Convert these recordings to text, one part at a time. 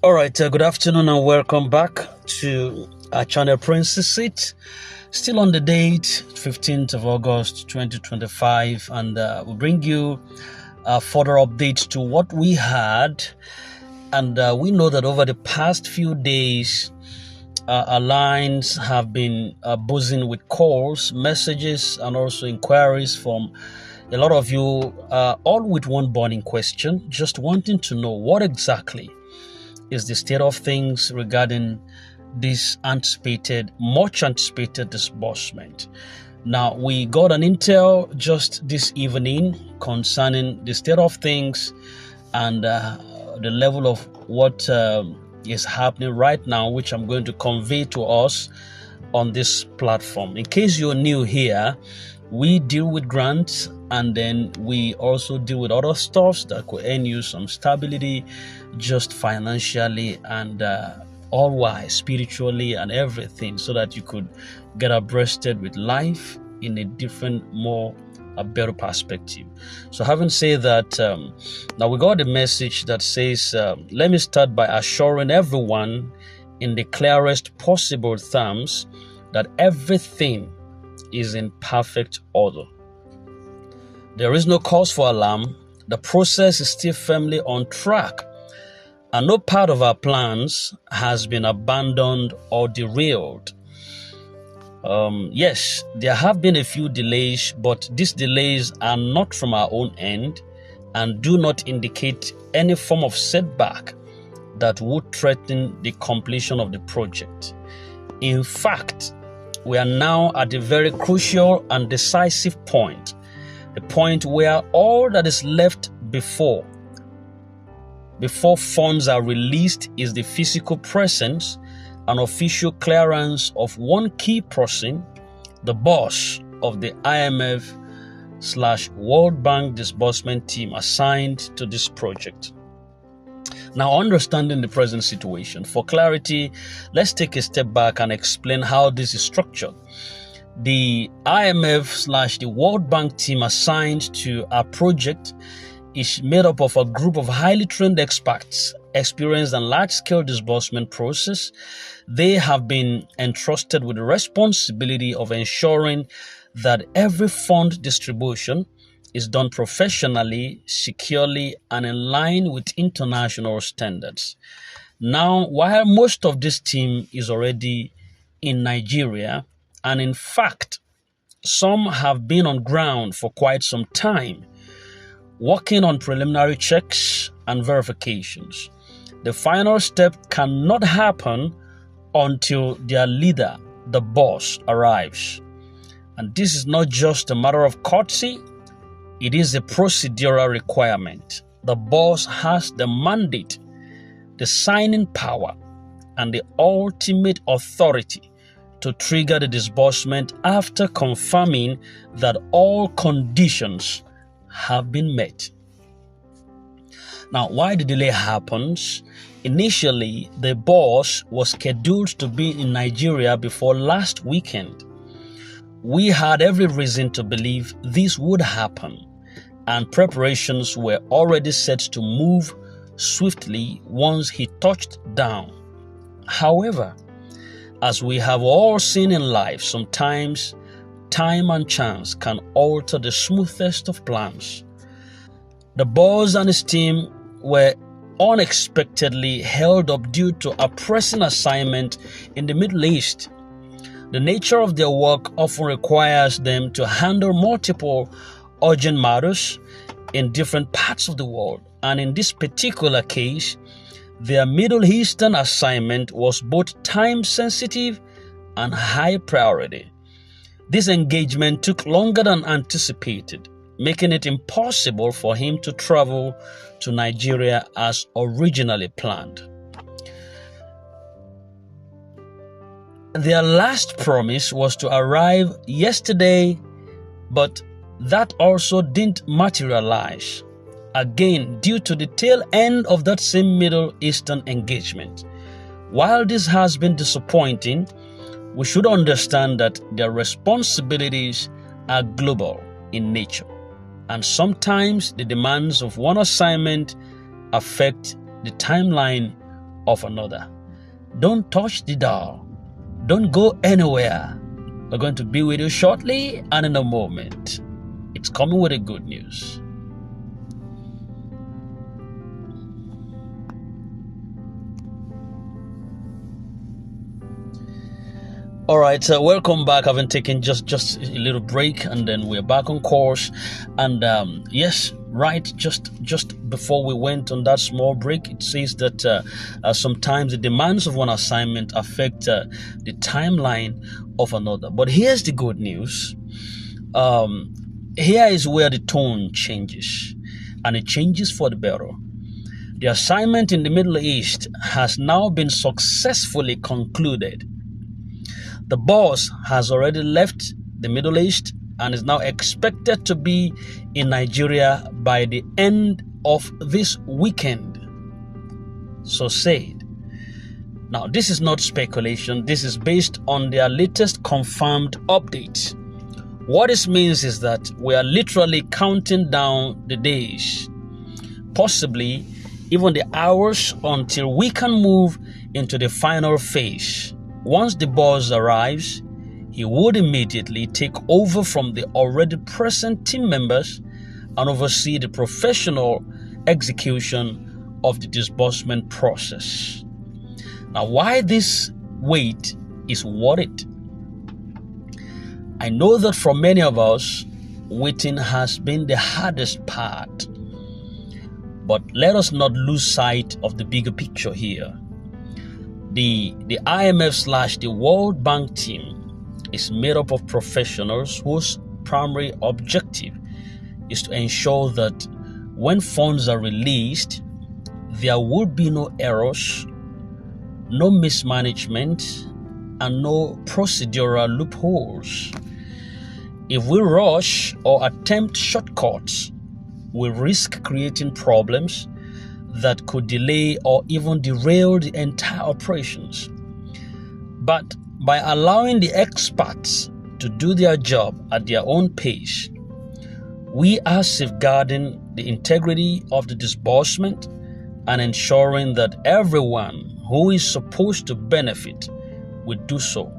All right, good afternoon and welcome back to our channel Princess Seat. Still on the date, 15th of August 2025, and we'll bring you further updates to what we had. And we know that over the past few days, our lines have been buzzing with calls, messages, and also inquiries from a lot of you, all with one burning question, just wanting to know what exactly is the state of things regarding this much anticipated disbursement. Now, we got an intel just this evening concerning the state of things and the level of what is happening right now, which I'm going to convey to us on this platform. In case you're new here, we deal with grants, and then we also deal with other stuff that could earn you some stability, just financially and all-wise, spiritually and everything, so that you could get abreasted with life in a different, a better perspective. So having said that, now we got a message that says, let me start by assuring everyone in the clearest possible terms that everything is in perfect order. There is no cause for alarm. The process is still firmly on track, and no part of our plans has been abandoned or derailed. Yes, there have been a few delays, but these delays are not from our own end and do not indicate any form of setback that would threaten the completion of the project. In fact, we are now at a very crucial and decisive point, the point where all that is left before funds are released is the physical presence and official clearance of one key person, the boss of the IMF/World Bank disbursement team assigned to this project. Now, understanding the present situation, for clarity, let's take a step back and explain how this is structured. The IMF/the World Bank team assigned to our project is made up of a group of highly trained experts, experienced in large-scale disbursement process. They have been entrusted with the responsibility of ensuring that every fund distribution is done professionally, securely, and in line with international standards. Now, while most of this team is already in Nigeria, and in fact, some have been on ground for quite some time, working on preliminary checks and verifications, the final step cannot happen until their leader, the boss, arrives. And this is not just a matter of courtesy, it is a procedural requirement. The boss has the mandate, the signing power, and the ultimate authority to trigger the disbursement after confirming that all conditions have been met. Now, why the delay happens? Initially, the boss was scheduled to be in Nigeria before last weekend. We had every reason to believe this would happen, and preparations were already set to move swiftly once he touched down. However, as we have all seen in life, sometimes time and chance can alter the smoothest of plans. The boss and his team were unexpectedly held up due to a pressing assignment in the Middle East. The nature of their work often requires them to handle multiple urgent matters in different parts of the world, and in this particular case, their Middle Eastern assignment was both time-sensitive and high priority. This engagement took longer than anticipated, making it impossible for him to travel to Nigeria as originally planned. Their last promise was to arrive yesterday, but that also didn't materialize, again due to the tail end of that same Middle Eastern engagement. While this has been disappointing, we should understand that their responsibilities are global in nature, and sometimes the demands of one assignment affect the timeline of another. Don't touch the dial. Don't go anywhere. We're going to be with you shortly and in a moment. It's coming with the good news. All right, welcome back. I've been taking just a little break, and then we're back on course. And yes, right, just before we went on that small break, it says that sometimes the demands of one assignment affect the timeline of another. But here's the good news. Here is where the tone changes, and it changes for the better. The assignment in the Middle East has now been successfully concluded. The boss has already left the Middle East and is now expected to be in Nigeria by the end of this weekend. So said. Now, this is not speculation. This is based on their latest confirmed updates. What this means is that we are literally counting down the days, possibly even the hours, until we can move into the final phase. Once the boss arrives, he would immediately take over from the already present team members and oversee the professional execution of the disbursement process. Now, why this wait is worth it? I know that for many of us, waiting has been the hardest part. But let us not lose sight of the bigger picture here. The IMF/the World Bank team is made up of professionals whose primary objective is to ensure that when funds are released, there will be no errors, no mismanagement, and no procedural loopholes. If we rush or attempt shortcuts, we risk creating problems that could delay or even derail the entire operations. But by allowing the experts to do their job at their own pace, we are safeguarding the integrity of the disbursement and ensuring that everyone who is supposed to benefit will do so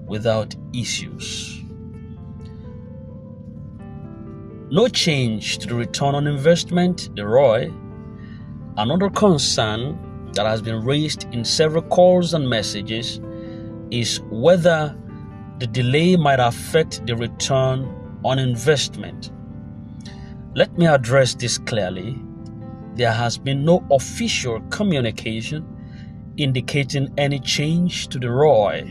without issues. No change to the return on investment, the ROI. Another concern that has been raised in several calls and messages is whether the delay might affect the return on investment. Let me address this clearly. There has been no official communication indicating any change to the ROI.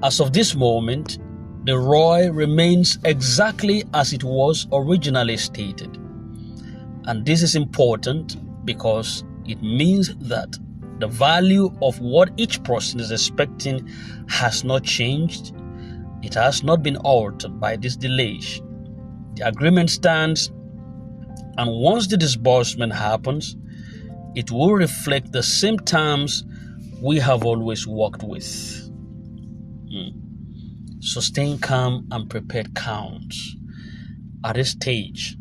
As of this moment, the ROI remains exactly as it was originally stated. And this is important because it means that the value of what each person is expecting has not changed. It has not been altered by this delay. The agreement stands, and once the disbursement happens, it will reflect the same terms we have always worked with. So staying calm and prepared counts. At this stage,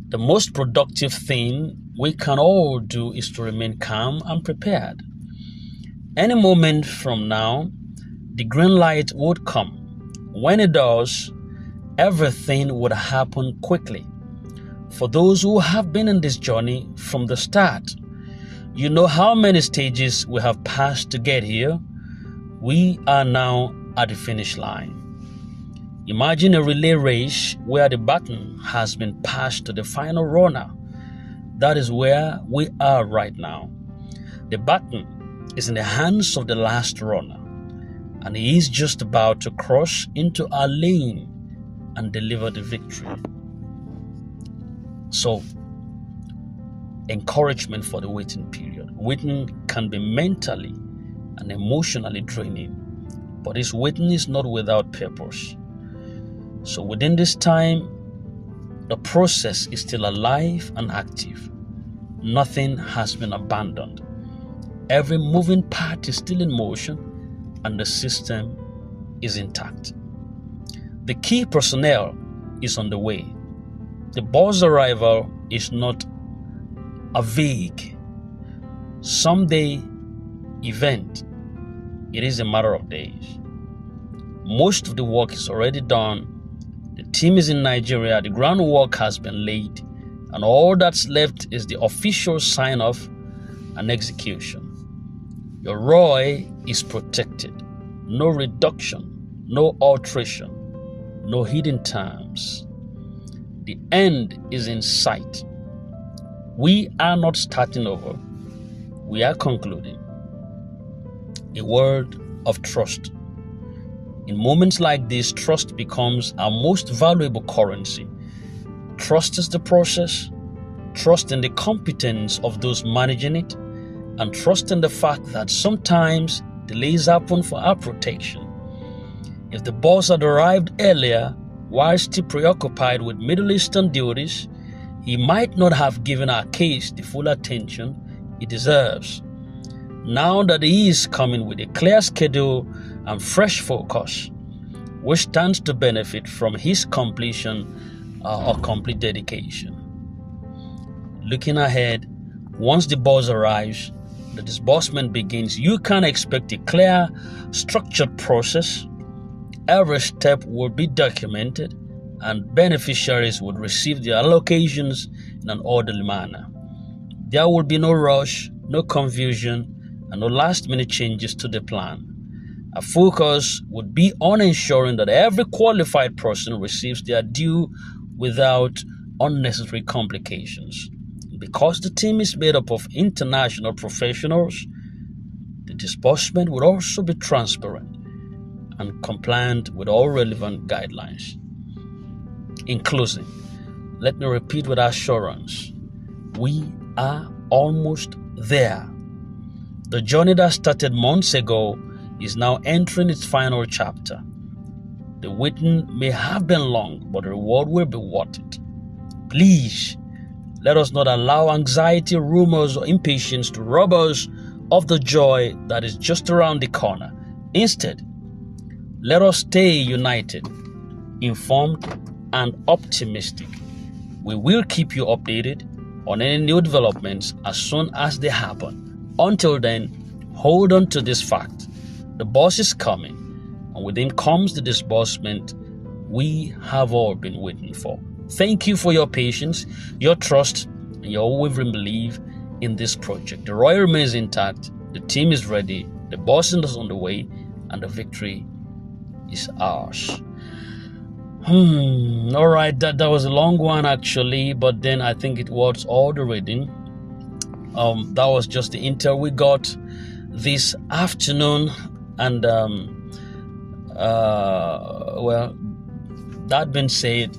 the most productive thing we can all do is to remain calm and prepared. Any moment from now, the green light would come. When it does, everything would happen quickly. For those who have been in this journey from the start, you know how many stages we have passed to get here. We are now at the finish line. Imagine a relay race where the baton has been passed to the final runner. That is where we are right now. The baton is in the hands of the last runner, and he is just about to cross into our lane and deliver the victory. So, encouragement for the waiting period. Waiting can be mentally and emotionally draining, but this waiting is not without purpose. So within this time, the process is still alive and active. Nothing has been abandoned. Every moving part is still in motion, and the system is intact. The key personnel is on the way. The boss arrival is not a vague. someday event. It is a matter of days. Most of the work is already done. The team is in Nigeria. The groundwork has been laid. And all that's left is the official sign-off and execution. Your ROI is protected. No reduction, no alteration, no hidden terms. The end is in sight. We are not starting over. We are concluding. A word of trust. In moments like this, trust becomes our most valuable currency. Trust is the process, trust in the competence of those managing it, and trust in the fact that sometimes delays happen for our protection. If the boss had arrived earlier while still preoccupied with Middle Eastern duties, he might not have given our case the full attention it deserves. Now that he is coming with a clear schedule and fresh focus, we stand to benefit from his completion or complete dedication. Looking ahead, once the boss arrives, the disbursement begins. You can expect a clear, structured process. Every step will be documented, and beneficiaries would receive their allocations in an orderly manner. There will be no rush, no confusion, and no last-minute changes to the plan. Our focus would be on ensuring that every qualified person receives their due without unnecessary complications. Because the team is made up of international professionals, the disbursement would also be transparent and compliant with all relevant guidelines. In closing, let me repeat with assurance, we are almost there. The journey that started months ago is now entering its final chapter. The waiting may have been long, but the reward will be worth it. Please, let us not allow anxiety, rumors, or impatience to rob us of the joy that is just around the corner. Instead, let us stay united, informed, and optimistic. We will keep you updated on any new developments as soon as they happen. Until then, hold on to this fact. The boss is coming, and with him comes the disbursement we have all been waiting for. Thank you for your patience, your trust, and your unwavering belief in this project. The ROI remains intact, the team is ready, the boss is on the way, and the victory is ours. All right, that was a long one actually, but then I think it was all the reading. That was just the intel we got this afternoon, and well, that being said,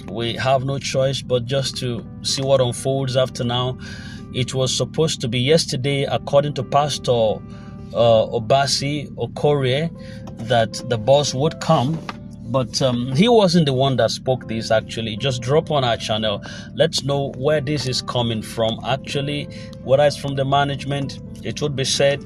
we have no choice but just to see what unfolds after now. It was supposed to be yesterday, according to Pastor Obasi Okorie, that the boss would come, but he wasn't the one that spoke this. Actually, just drop on our channel, let's know where this is coming from. Actually, whether it's from the management, it would be said,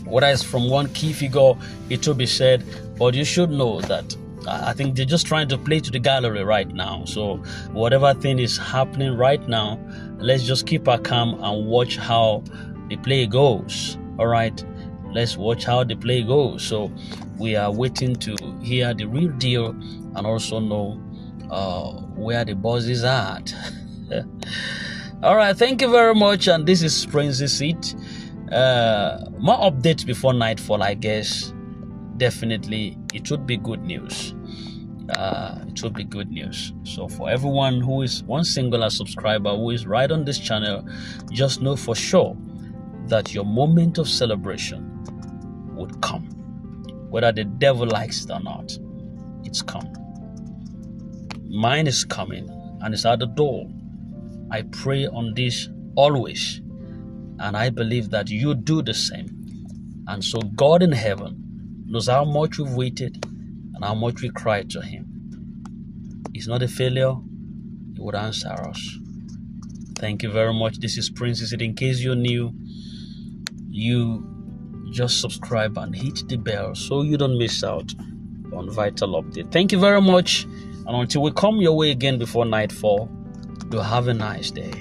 whether it's from one key figure, it would be said, but you should know that I think they're just trying to play to the gallery right now. So whatever thing is happening right now, let's just keep our calm and watch how the play goes. All right, let's watch how the play goes. So we are waiting to hear the real deal and also know where the boss is at. All right, thank you very much. And this is Prince's Seat. More updates before nightfall, I guess. Definitely, it would be good news. It would be good news. So for everyone who is one singular subscriber who is right on this channel, just know for sure that your moment of celebration would come. Whether the devil likes it or not, it's come. Mine is coming and it's at the door. I pray on this always, and I believe that you do the same. And so God in heaven knows how much we've waited and how much we cried to him. He's not a failure. He would answer us. Thank you very much. This is Prince's Seat. In case you're new, you just subscribe and hit the bell so you don't miss out on vital update. Thank you very much. And until we come your way again before nightfall, do have a nice day.